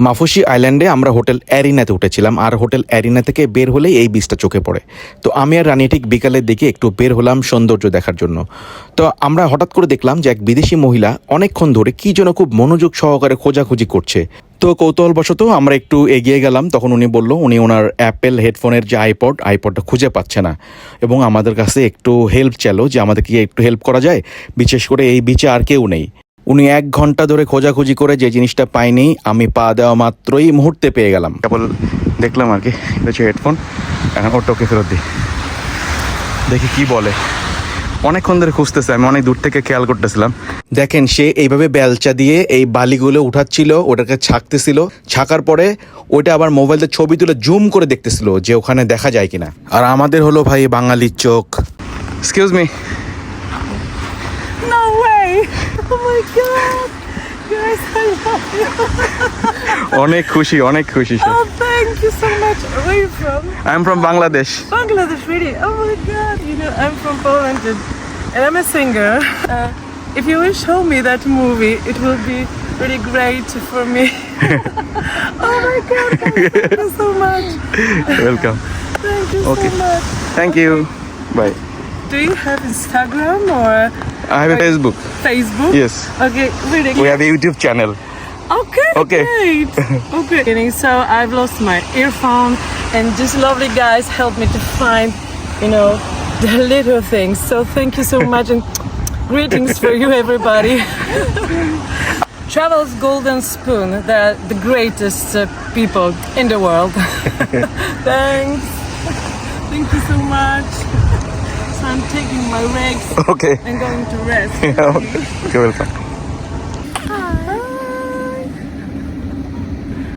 মাফুসি আইল্যান্ডে আমরা হোটেল অ্যারিনাতে উঠেছিলাম, আর হোটেল অ্যারিনা থেকে বের হলেই এই বিচটা চোখে পড়ে। তো আমি আর রানী ঠিক বিকালের দিকে একটু বের হলাম সৌন্দর্য দেখার জন্য। তো আমরা হঠাৎ করে দেখলাম যে এক বিদেশি মহিলা অনেকক্ষণ ধরে কী যেন খুব মনোযোগ সহকারে খোঁজাখুঁজি করছে। তো কৌতূহলবশত আমরা একটু এগিয়ে গেলাম, তখন উনি বলল উনি ওনার অ্যাপেল হেডফোনের যে আইপডটা খুঁজে পাচ্ছে না, এবং আমাদের কাছে একটু হেল্প চাইলো যে আমাদেরকে একটু হেল্প করা যায়, বিশেষ করে এই বিচে আর কেউ নেই। উনি 1 ঘন্টা ধরে খোঁজাখুঁজি করে যে জিনিসটা পাইনি, আমি পা দেওয়া মাত্রই মুহূর্তে পেয়ে গেলাম। কেবল দেখলাম আর কি, এটা হচ্ছে হেডফোন। এখন ওটাকে ফেরত দিই, দেখি কি বলে। অনেকক্ষণ ধরে খুঁজতেছে, আমি অনেক দূর থেকে খেয়াল করতেছিলাম। দেখেন সে এইভাবে বেলচা দিয়ে এই বালিগুলো উঠাচ্ছিল, ওটাকে ছাকতেছিল, ছাকার পরে ওইটা আবার মোবাইলে ছবি তুলে জুম করে দেখতেছিল যে ওখানে দেখা যায় কিনা। আর আমাদের হলো ভাই বাঙালির চোখ। Excuse me. No way! Oh my god! Guys, I love you. অনেক খুশি, অনেক খুশি। Oh, thank you so much. Where are you from? I am from Bangladesh. Bangladesh, really? Oh my god! You know, I'm from Poland and I'm a singer. If you will show me that movie, it will be really great for me. Oh my god! Thank you so much. Welcome. Thank you Okay. so much. Thank you, bye. Do you have Instagram or I have a Facebook. Facebook? Yes. Okay, really. We have a YouTube channel. Okay, Okay. great. Okay. So I've lost my earphone, and these lovely guys helped me to find, the little things. So thank you so much, and greetings for you, everybody. Travel's Golden Spoon. They're the greatest people in the world. Thanks. Thank you so much. So I'm taking my legs Okay. and going to rest. Okay, welcome.